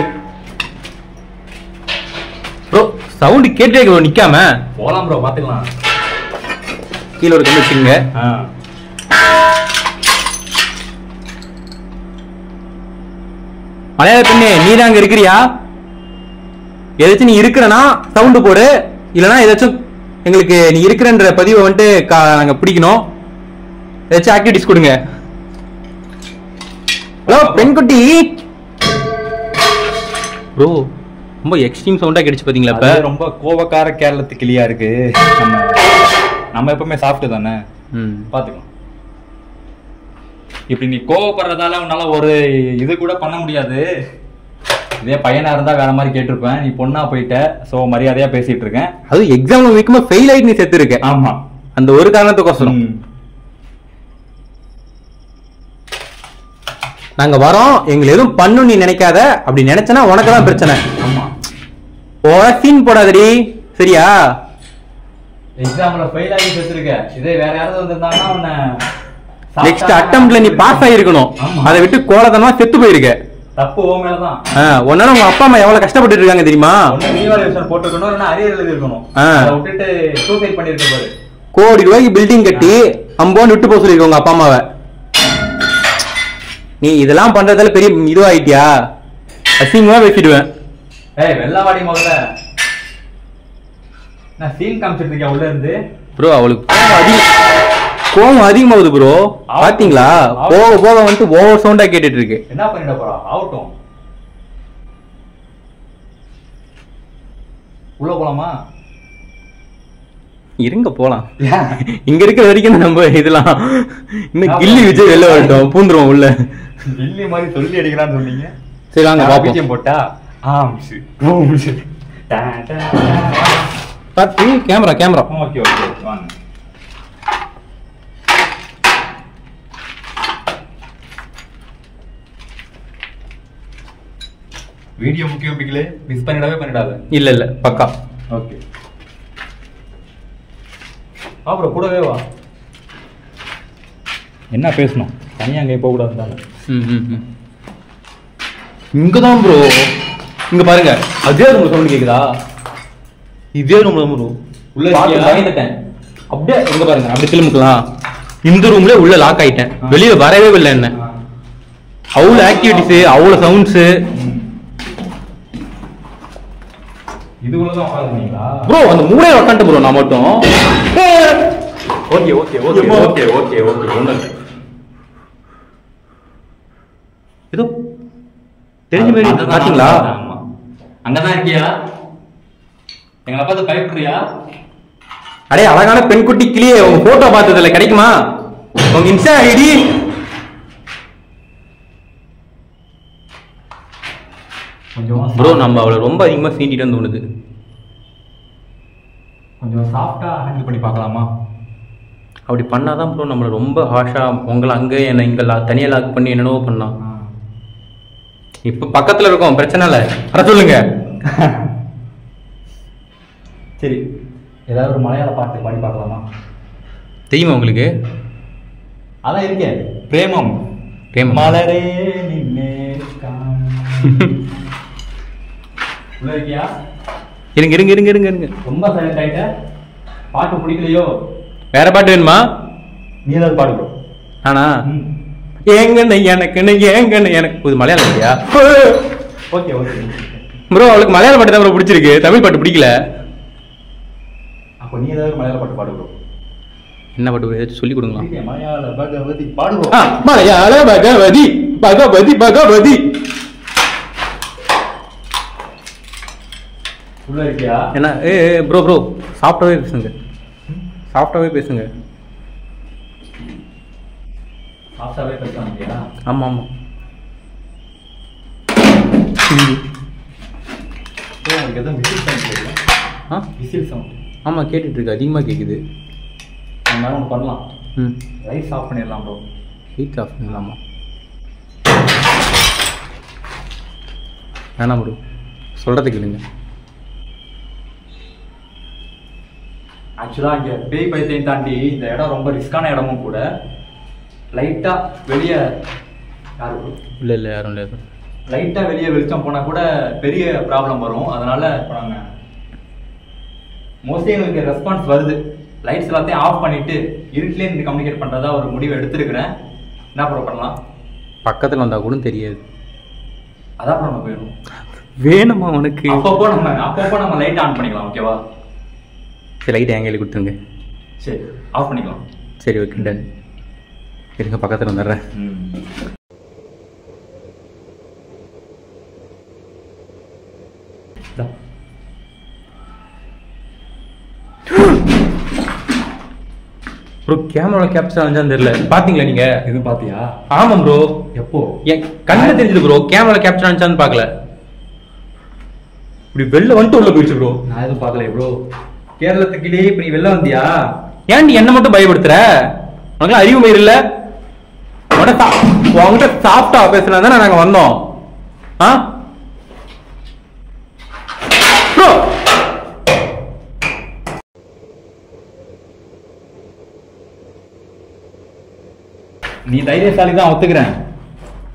ப்ரோ. சவுண்ட் கேட்டே ப்ரோ, நிக்காம போலாம் ப்ரோ, பாத்துக்கலாம். கீழே ஒரு கல் வச்சுங்க. மலையாள பெண்ணே, நீ தான் அங்க இருக்கிறியா? ஏதாச்சும் நீ இருக்கிறனா சவுண்டு போடு, இல்லனா ஏதாச்சும் எங்களுக்கு நீ இருக்கிறன்ற பதிவை வந்துட்டு நாங்க பிடிக்கணும். ஏதாச்சும் ஆக்டிவிட்டிஸ் கொடுங்க. ஹலோ பெண்குட்டி ப்ரோ, ரொம்ப எக்ஸ்ட்ரீம் சவுண்டா கிடைச்சு பாத்தீங்களா? இப்ப ரொம்ப கோபக்கார கேரளத்து கிளியா இருக்கு. நம்ம எப்பவுமே சாப்பிட்டு தானே பாத்துக்கலாம். இப்படி நீ கோவப்படுறதால உன்னால ஒரு இது கூட பண்ண முடியாது. இதே பையனா இருந்தா வேற மாதிரி கேட்டிருப்பேன். நீ பொண்ணா போயிட்ட, சோ மரியாதையா பேசிட்டு இருக்கேன். அது எக்ஸாம்ல வைக்கும்போது ஃபெயில் ஆயிட்டு நீ செத்து இருக்க. ஆமா, அந்த ஒரு காரணத்துக்கோசரம் நாங்க வரோம். எங்களை எதுவும் பண்ணு நீ நினைக்காத. அப்படி நினைச்சனா உனக்கு தான் பிரச்சனை. ஆமா, சீன் போடாதடி, சரியா? எக்ஸாம்ல ஃபெயில் ஆகி செத்துருக்க. இதே வேற யாராவது வந்திருந்தாங்கன்னா உன்னை நெக்ஸ்ட் அட்டெம்ப்ட்ல நீ பாஸ் ஆயிருக்கணும். அதை விட்டு கோலத்தனமா செத்து போயிருக்க. தப்பு ஓ மேலதான். உன்னால உங்க அப்பா அம்மா எவ்வளவு கஷ்டப்பட்டு இருக்காங்க தெரியுமா? போட்டுக்கணும், இல்லைன்னா அரியர் எழுதி இருக்கணும். அதை விட்டுட்டு சூசைட் பண்ணிருக்க பாரு. கோடி ரூபாய்க்கு பில்டிங் கட்டி அம்போன்னு விட்டு போக சொல்லிருக்க உங்க அப்பா அம்மாவை. நீ இதெல்லாம் பண்றதால பெரிய இதுவாயிட்டியா? அசிங்கமா பேசிடுவேன். ஏய் வெள்ளவாடி முதல்ல, நான் சீன் காமிச்சிட்டு இருக்கேன் உள்ள இருந்து. ப்ரோ அவளுக்கு கோவம் அதிகமாகுது ப்ரோ. பாத்தீங்களா? போக போக வந்துட்டு ஓவர் சவுண்டா கேட்டுட்டு இருக்கு. என்ன பண்ணிட போறா? ஆகட்டும், உள்ள போலாமா? இருங்க போலாம். இங்க இருக்கிற வரைக்கும் நம்ம இதெல்லாம் இன்னும் கில்லி விஜய் வெளில வரட்டும், பூந்துருவோம் உள்ள. கில்லி மாதிரி சொல்லி அடிக்கலாம்னு சொன்னீங்க. சரி வாங்க பாப்போம். போட்டா கேமரா கேமரா. ஓகே ஓகே வாங்க. வீடியோ முக்கியம் பிக்கலே, மிஸ் பண்ணிடாத. இல்ல இல்ல பக்கா. ஓகே, அப்புறம் கூடவே வா. என்ன பேசணும்? தனியா அங்கே போக கூடாது. இங்கதான் ப்ரோ, இங்க பாருங்க. அதே ரூம்ல சவுண்ட் கேக்குதா? இதே ரூம்ல ப்ரோ உள்ள பயந்துட்டேன். அப்படியே இங்க பாருங்க, அப்படி திரும்பிக்கலாம். இந்த ரூம்ல உள்ள லாக் ஆயிட்டேன். வெளியில வரவே இல்லை. என்ன அவ்வளவு ஆக்டிவிட்டிஸ், அவ்வளவு சவுண்ட்ஸ். இதுக்குள்ளதான் உட்காந்துங்களா ப்ரோ? அந்த மூளையில உட்காந்து ப்ரோ நான் மட்டும். Okay okay okay okay okay okay. ஒண்ணு ஏதோ தெரிஞ்ச மாதிரி பாத்தீங்களா? அங்கதான் இருக்கியா? எங்களை பார்த்து பயப்படுறியா? அடே அழகான பெண்குட்டி கிளியே, உங்க போட்டோ பார்த்ததுல கிடைக்குமா? உங்க இன்ஸ்டா ஐடி ப்ரோ. நம்ம அவளை ரொம்ப அதிகமா சீண்டிட்டு தோணுது. கொஞ்சம் சாஃப்டா ஹேண்டில் பண்ணி பார்க்கலாமா? அப்படி பண்ணாதான் ப்ரோ நம்மளை ரொம்ப ஹாஷா, உங்களை அங்கே என்ன இங்கே தனியா லாக் பண்ணி என்னென்னவோ பண்ணலாம். இப்ப பக்கத்துல இருக்கோம், பிரச்சனை இல்லை. அட சொல்லுங்க. சரி, ஏதாவது ஒரு மலையாள பாட்டு பாடி பார்க்கலாமா? தெரியுமா உங்களுக்கு? அதான் இருக்கேன். பிரேமம் பிரேமம் மலரே நின்னே உள்ள இருக்கியா? இருங்க இருங்க இருங்க இருங்க இருங்க. ரொம்ப சைலண்ட் ஆயிட்ட. பாட்டு பிடிக்கலையோ? வேற பாட்டு வேணுமா? நீ ஏதாவது பாடு ப்ரோ. ஆனா ஏங்கண்ண எனக்குன்னு ஏங்கண்ண எனக்கு இது மலையாளம் இல்லையா? ஓகே ஓகே ப்ரோ, அவளுக்கு மலையாள பாட்டு தான் ப்ரோ பிடிச்சிருக்கு, தமிழ் பாட்டு பிடிக்கல. அப்போ நீ ஏதாவது மலையாள பாட்டு பாடு ப்ரோ. என்ன பாட்டு ஏதாச்சும் சொல்லி கொடுங்களா? மலையாள பகவதி பாடு ப்ரோ. மலையாள பகவதி பகவதி பகவதி. உள்ள இருக்கியா? என்ன ப்ரோ ப்ரோ சாஃப்டாவே பேசுங்க, சாஃப்டாவே பேசுங்க. சாஃப்டாவே பேசுறாங்க. ஆமா ஆமா. உங்களுக்கு எதுவும் விசில் சவுண்ட் கேட்குதா? Whistle sound. ஆமா கேட்டுட்டு இருக்கு, அதிகமா கேக்குது. நம்ம ஒன்று பண்ணலாம். லைட்ஸ் ஆஃப் பண்ணிடலாம் ப்ரோ. லைட்ஸ் ஆஃப் பண்ணலாமா? வேணாம் ப்ரோ, சொல்கிறதுக்கு இல்லைங்க. ஆக்சுவலாக இங்கே பேய் பயத்தையும் தாண்டி இந்த இடம் ரொம்ப ரிஸ்கான இடமும் கூட. லைட்டாக வெளியே யார் ப்ரோ? இல்லை யாரும் இல்லை. லைட்டாக வெளியே வெளிச்சம் போனால் கூட பெரிய ப்ராப்ளம் வரும். அதனால் இப்போ நாங்கள் மோஸ்ட்லி எங்களுக்கு ரெஸ்பான்ஸ் வருது. லைட்ஸ் எல்லாத்தையும் ஆஃப் பண்ணிவிட்டு இருட்டிலே இருந்து கம்யூனிகேட் பண்ணுறதா ஒரு முடிவை எடுத்துருக்கிறேன். என்ன ப்ரோ பண்ணலாம்? பக்கத்தில் வந்தால் கூட தெரியாது. அதான் ப்ரோ நமக்கு வேணும். வேணுமா உனக்கு? அப்பப்போ நம்ம லைட் ஆன் பண்ணிக்கலாம். ஓகேவா? சரி, லைட் என் கையில் கொடுத்துருங்க. சரி, ஆஃப் பண்ணிக்கலாம். சரி, ஓகே டன். இருங்க, பக்கத்தில் வந்துடுறேன். ப்ரோ, கேமரா கேப்சர் ஆனதான்னு தெரியல. பாத்தீங்களா நீங்க? எதுவும் பாத்தியா? ஆமாம் ப்ரோ. எப்போ? என் கண்ணில் தெரிஞ்சது ப்ரோ. கேமரா கேப்சர் ஆனதான்னு பார்க்கல. இப்படி வெளில வந்துட்டு உள்ள போயிடுச்சு ப்ரோ. நான் எதுவும் பார்க்கல ப்ரோ. கேரளத்துக்கிட்டே இப்ப நீ வெளில வந்தியா? ஏன்டி என்ன மட்டும் பயப்படுத்துற? உனக்குலாம் அறிவு மயிர் இல்ல? உங்ககிட்ட சாஃப்டா பேசுனா தானே நாங்க வந்தோம். ப்ரோ, நீ தைரியசாலி தான், ஒத்துக்கிறேன்.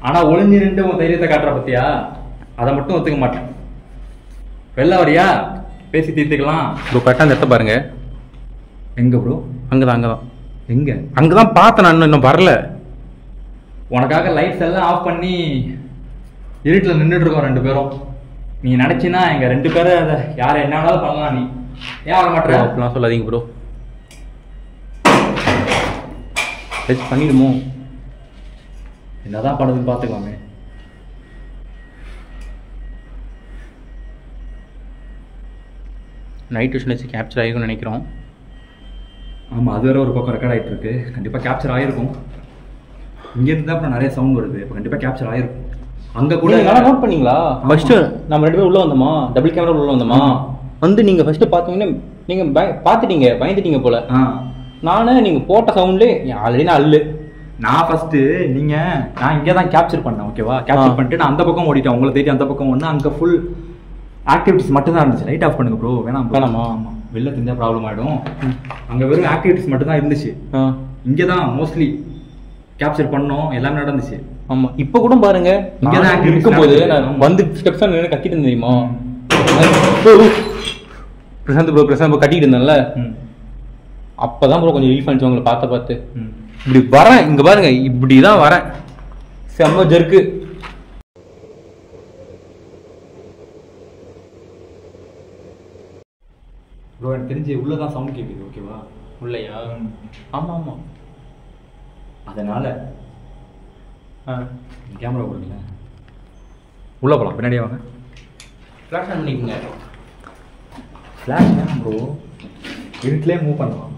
ஆனா ஒளிஞ்சு நின்று உன் தைரியத்தை காட்டுற பத்தியா? அதை மட்டும் ஒத்துக்க மாட்டேன். வெளில வரியா? பேசி தீர்த்துக்கலாம். ப்ரோ, கரெக்டாக அந்த இடத்த பாருங்க. எங்க ப்ரோ? அங்கதான். எங்க? அங்கதான் பார்த்தேன். நான் இன்னும் வரல. உனக்காக லைட்ஸ் எல்லாம் ஆஃப் பண்ணி இருட்டில் நின்றுட்டு இருக்கோம் 2 பேரும். நீ நினைச்சினா எங்க 2 பேரை யாரை என்ன வேணாலும் பண்ணலாம். நீ ஏன் வர மாட்டேற? அப்படிலாம் சொல்லாதீங்க ப்ரோ. பண்ணிடுமோ? என்னதான் படுதுன்னு பார்த்துக்கலாமே. நைட் விஷன் வச்சு கேப்சர் ஆகிருக்கும்னு நினைக்கிறோம். ஆமாம், அது வேற ஒரு பக்கம் ரெக்கார்ட் ஆகிட்டு இருக்கு. கண்டிப்பாக கேப்சர் ஆகிருக்கும். இங்கேருந்து தான் அப்புறம் நிறைய சவுண்ட் வருது. இப்போ கண்டிப்பாக கேப்சர் ஆகிருக்கும். அங்கே கூட நல்லா நோட் பண்ணீங்களா? ஃபர்ஸ்ட்டு நம்ம 2 பேரும் உள்ளே வந்தோமா, டபுள் கேமரா உள்ளே வந்தோமா, வந்து நீங்கள் ஃபர்ஸ்ட்டு பார்த்தீங்கன்னா நீங்கள் பார்த்துட்டீங்க, பயந்துட்டீங்க போல. நீங்கள் போட்ட சவுண்ட்லேயே ஆல்ரெடி நான் அல்லு. நான் ஃபர்ஸ்ட்டு நான் இங்கே தான் கேப்சர் பண்ணேன். ஓகேவா? கேப்சர் பண்ணிட்டு நான் அந்த பக்கம் ஓடிட்டேன். உங்களை தேடி அந்த பக்கம் ஒன்று. அங்கே ஃபுல் ஆக்டிவிட்டிஸ் மட்டும் தான் இருந்துச்சு. லைட் ஆஃப் பண்ணுங்க ப்ரோ. வேணாமா? ஆமாம், வெளில தெரிஞ்சால் ப்ராப்ளம் ஆகிடும். அங்கே வெறும் ஆக்டிவிட்டிஸ் மட்டும் தான் இருந்துச்சு. இங்கே தான் மோஸ்ட்லி கேப்சர் பண்ணோம். எல்லாமே நடந்துச்சு. ஆமாம், இப்போ கூட பாருங்க, இங்கே தான் இருக்கும்போது நான் வந்து ஸ்டெப்ஸ் நின்று கட்டிட்டு இருந்தேன் தெரியுமா? பிரசாந்த் ப்ரோ கட்டிட்டு இருந்தேன்ல, அப்போதான் ப்ரோ கொஞ்சம் ரீஃப் ஆனிச்சு உங்களை பார்த்து. இப்படி வரேன், இங்கே பாருங்க, இப்படி தான் வரேன். செம்ம ஜர்க்கு. ப்ரோ, எனக்கு தெரிஞ்சு உள்ளதான் சவுண்ட் கேட்குது. ஓகேவா? உள்ளையா? ஆமாம். அதனால கேமரா கொடுக்கல. உள்ள போகலாம். பின்னாடியே வாங்க. ஃப்ளாஷ் ஆன் பண்ணிக்கோங்க. ஃப்ளாஷ் வேணும் ப்ரோ. இருட்டிலே மூவ் பண்ணலாம்.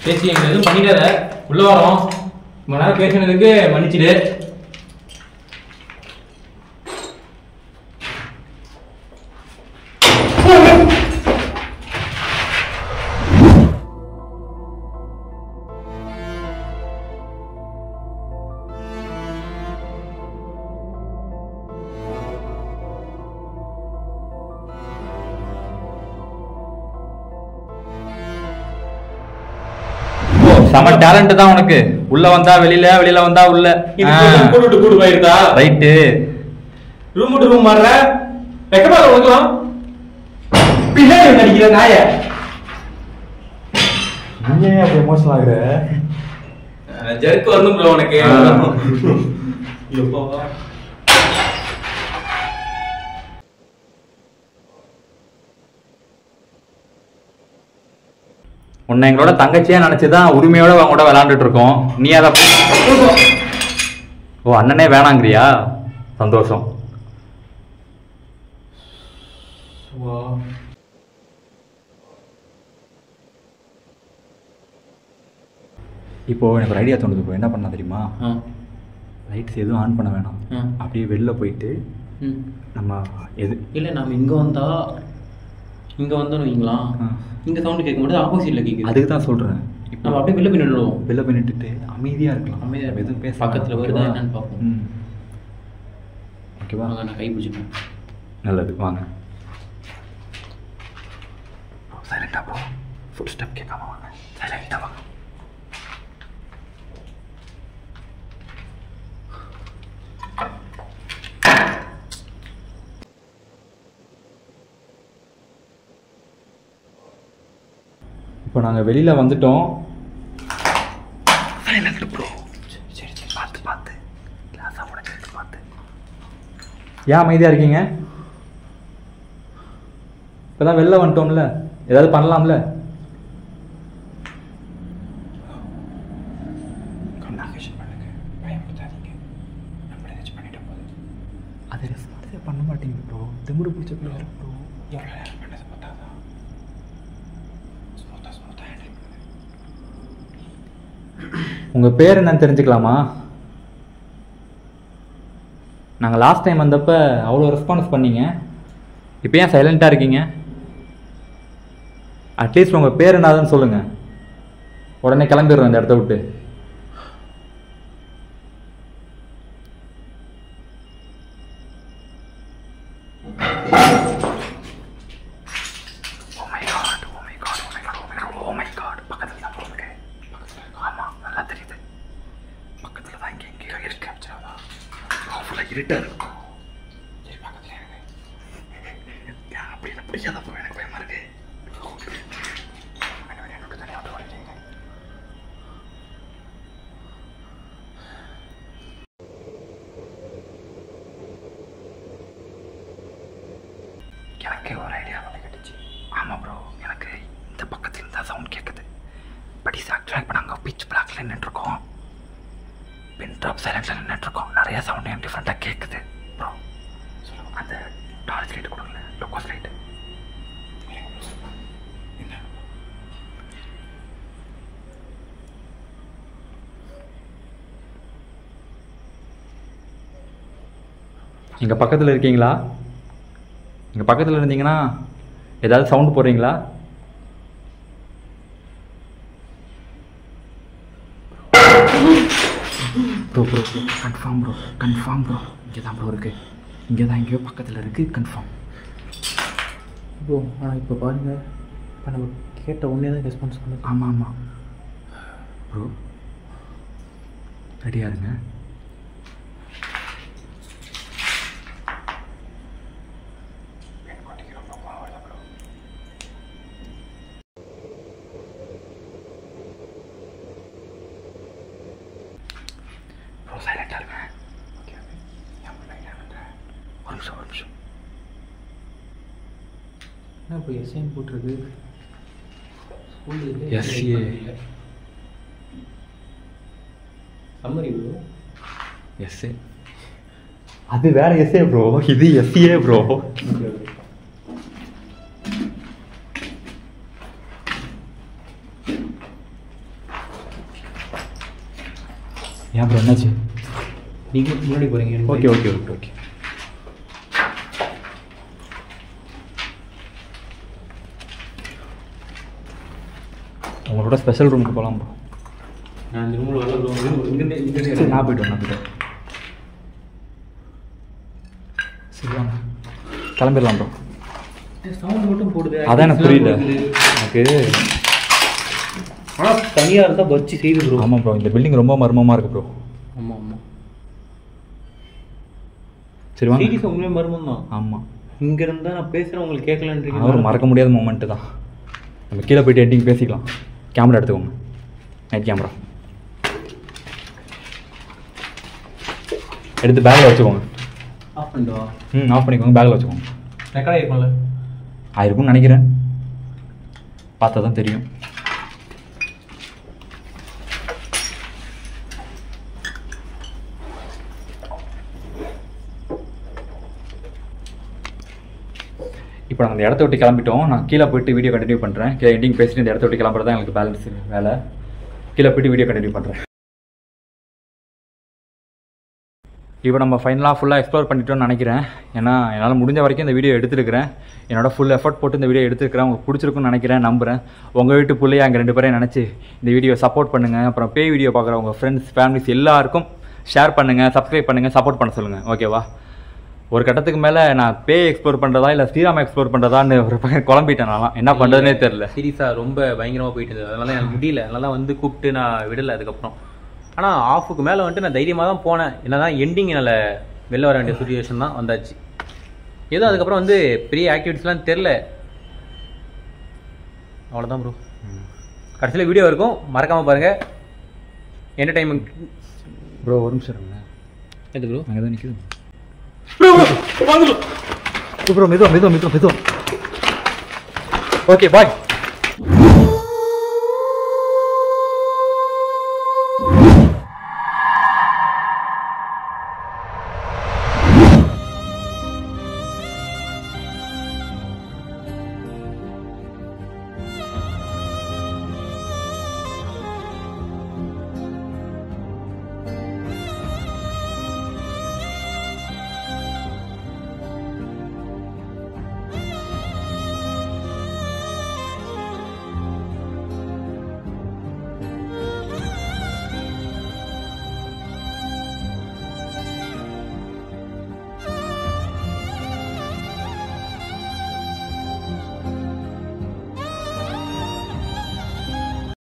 பேசி எங்க எதுவும் பண்ணிடாத. உள்ள வரோம். ரொம்ப நேரம் பேசினதுக்கு மன்னிச்சிடு. செம டேலண்ட் தான் உனக்கு. உள்ள வந்தா வெளியில, வெளியில வந்தா உள்ள. கூட்டு போயிருந்தா ரைட்டு. ரூம் விட்டு ரூம் மாறுற. வெக்கமா உனக்குலாம் பின்னாடி நடிக்கிற நாய. நீ ஏன் அப்படி எமோஷனல் ஆகுற? ஜர்க்கு வரணும் ப்ரோ உனக்கு. உன்னை எங்களோட தங்கச்சியா நினைச்சுதான் உரிமையோட அவங்க கூட விளையாண்டுட்டு இருக்கோம். நீ அதை ஓ அண்ணனே வேணாங்கிறியா? சந்தோஷம். இப்போ எனக்கு ஒரு ஐடியா தோணுது. இப்போ என்ன பண்ண தெரியுமா? லைட்ஸ் எதுவும் ஆன் பண்ண வேணாம். அப்படியே வெளில போயிட்டு நம்ம எது இல்லை நம்ம இங்கே வந்தோன்னு வைங்களா, இங்கே சவுண்டு கேட்க மாட்டேது, ஆப்போசிட்டில் கேட்குது. அதுக்கு தான் சொல்கிறேன். இப்போ நம்ம அப்படியே வெளில போய் நின்றுடுவோம். வெளில போய் நின்றுட்டு அமைதியாக இருக்கலாம். அமைதியாக எதுவும் பேச பக்கத்தில் வருதா என்னன்னு பார்ப்போம். ஓகேவா? வாங்க, நான் கை பிடிச்சிப்பேன். நல்லது, வாங்க. சைலண்டாக போ. ஃபுட் ஸ்டெப் கேட்காம வாங்க. சைலண்டாக வாங்க. இப்போ நாங்கள் வெளியில் வந்துட்டோம். Silent bro. சரி சரி, பார்த்து பார்த்து கிளாஸாக உடச்சு பார்த்து. ஏன் அமைதியாக இருக்கீங்க? இப்போ தான் வெளில வந்துட்டோம்ல, ஏதாவது பண்ணலாம்ல? கம்யூனிகேஷன் பண்ணுங்க, பயன்படுத்தாதீங்க. நம்ம ஏதாச்சும் பண்ணிட்டோம் போது அதை ரெஸ்பான்ஸே பண்ண மாட்டேங்குது ப்ரோ. திமுரு பிடிச்ச பிள்ளையார் ப்ரோ. எவ்வளோ நேரம் பண்ணது பார்த்தாதான் ஸ்மூத்தாக ஹேண்டில் பண்ணுது. உங்கள் பேர் என்னன்னு தெரிஞ்சுக்கலாமா? நாங்கள் லாஸ்ட் டைம் வந்தப்போ அவ்வளோ ரெஸ்பான்ஸ் பண்ணீங்க, இப்போ ஏன் சைலண்ட்டாக இருக்கீங்க? அட்லீஸ்ட் உங்கள் பேர் என்னதுன்னு சொல்லுங்கள். உடனே கிளம்பிடுறோம் இந்த இடத்த விட்டு. இருட்டா இருக்கும். சரி, பக்கத்துல இருக்கு. அப்படி என்ன பிடிக்காத போய் எனக்கு பயமா இருக்கு. எனக்கு ஒரு ஐடியா வந்து கேட்டுச்சு. ஆமாம் ப்ரோ, எனக்கு இந்த பக்கத்துல இருந்தால் சவுண்ட் கேட்குது. பட் இது ஆக்சுவலாக இப்போ நாங்கள் பீச் பிளாக்ல நின்றுருக்கோம், பின் ட்ராப் சைலண்ட்ல நின்றுருக்கோம். நிறைய சவுண்ட் எனக்கு டிஃப்ரெண்ட்டாக கேட்குது ப்ரோ. சொல்லுங்கள், அந்த டார்ச் லைட்டு கொடுங்களேன், லோக்கஸ் லைட்டு. இங்கே பக்கத்தில் இருக்கீங்களா? இங்கே பக்கத்தில் இருந்தீங்கன்னா ஏதாவது சவுண்டு போடுறீங்களா? Bro bro bro, confirm bro, confirm bro. இங்கே தான் ப்ரோ இருக்குது, இங்கே தான் எங்கேயோ பக்கத்தில் இருக்குது, கன்ஃபார்ம் ப்ரோ. ஆனால் இப்போ பாருங்கள், இப்போ நம்ம கேட்ட உடனே தான் ரெஸ்பான்ஸ் பண்ணுது. ஆமாம் ஆமாம் ப்ரோ, ரெடியாக இருங்க. ப்ரோ சைலண்டாக இருங்க. ஓகே ஓகே, ஒரு நிமிஷம் ஒரு நிமிஷம். என்ன இப்போ எஸ்ஐன்னு போட்டிருக்கு? S A summary bro. எஸ்ஏ அது வேற எஸ்ஏ ப்ரோ, இது எஸ்ஏ ப்ரோ. ஏன் ப்ரோ, என்னாச்சு? நீங்கள் முன்னாடி போகிறீங்க. Okay okay okay okay. உங்களோட ஸ்பெஷல் ரூமுக்கு போகலாம் ப்ரோ. நான் இந்த ரூமில் வரல ப்ரோ. இங்கே சரி, நான் போய்ட்டு வரேன். சரி வாங்க, கிளம்பிடலாம் ப்ரோ. சவுண்ட் மட்டும் போடுது. அதான் எனக்கு புரியல எனக்கு. ஆனால் தனியாக இருந்தால் வச்சு செய்யுது ப்ரோ. ஆமாம் ப்ரோ, இந்த பில்டிங் ரொம்ப மர்மமாக இருக்குது ப்ரோ. ஆமாம் ஆமாம். சரி வாங்க. சீரியஸாக உண்மையாக மர்மம் தான். ஆமாம், இங்கே இருந்தால் நான் பேசுகிறேன் உங்களுக்கு கேட்கலான்றீங்க. ஒரு மறக்க முடியாத மூமெண்ட்டு தான். நம்ம கீழே போய்ட்டு எட்டிங் பேசிக்கலாம். கேமரா எடுத்துக்கோங்க, நைட் கேமரா எடுத்து பேக்கில் வச்சுக்கோங்க. ஆஃப் பண்ணிடுவா? ஆஃப் பண்ணிக்கோங்க, பேக்கில் வச்சுக்கோங்க. ரெக்கார்ட் ஆகிருக்கும்ல? ஆயிருக்கும்னு நினைக்கிறேன், பார்த்தா தான் தெரியும். இப்போ நாங்கள் இந்த இடத்த விட்டு கிளம்பிட்டோம். நான் கீழே போய்ட்டு வீடியோ கண்டினியூ பண்ணுறேன். கீழே எண்டிங் பேசிட்டு இந்த இடத்த விட்டு கிளம்புறது தான் எனக்கு பேலன்ஸ் வேலை. கீழே போய்ட்டு வீடியோ கண்டினியூ பண்ணுறேன். இப்போ நம்ம ஃபைனலாக ஃபுல்லாக எக்ஸ்ப்ளோர் பண்ணிட்டோம்னு நினைக்கிறேன். ஏன்னா என்னால் முடிஞ்ச வரைக்கும் இந்த வீடியோ எடுத்துருக்கிறேன். என்னோட ஃபுல் எஃபர்ட் போட்டு இந்த வீடியோ எடுத்துருக்கிறேன். உங்களுக்கு பிடிச்சிருக்குன்னு நினைக்கிறேன், நம்புகிறேன். உங்கள் வீட்டு பிள்ளையை அங்கே 2 பேரையும் நினச்சி இந்த வீடியோ சப்போர்ட் பண்ணுங்கள். அப்புறம் பேய் வீடியோ பார்க்குற உங்கள் ஃப்ரெண்ட்ஸ் ஃபேமிலிஸ் எல்லாருக்கும் ஷேர் பண்ணுங்கள், சப்ஸ்கிரைப் பண்ணுங்கள், சப்போர்ட் பண்ண சொல்லுங்கள். ஓகேவா? ஒரு கட்டத்துக்கு மேலே நான் பேய் எக்ஸ்ப்ளோர் பண்ணுறதா இல்லை ஸ்ரீராம் எக்ஸ்ப்ளோர் பண்ணுறதான்னு ஒரு குழம்பிட்டேன். நான் என்ன பண்ணுறதுனே தெரில. சீரியஸாக ரொம்ப பயங்கரமாக போயிட்டு இருந்தது. அதனால எனக்கு முடியல. அதனால வந்து கூப்பிட்டு நான் விடலை. அதுக்கப்புறம் ஆனால் ஆஃபுக்கு மேலே வந்துட்டு நான் தைரியமாக தான் போனேன். என்னதான் எண்டிங் என்னால் வெளில வர வேண்டிய சுச்சுவேஷன் தான் வந்தாச்சு. ஏதோ அதுக்கப்புறம் வந்து பெரிய ஆக்டிவிட்டிஸ்லாம் தெரில. அவ்வளோதான் ப்ரோ. கடைசியில் வீடியோ இருக்கும், மறக்காமல் பாருங்கள். Entertainment bro. ஒரு நிமிஷம் இருங்க. எது ப்ரோ? அங்கே தான் நிற்குது ப்ரோ. மெதுவா. Okay bye.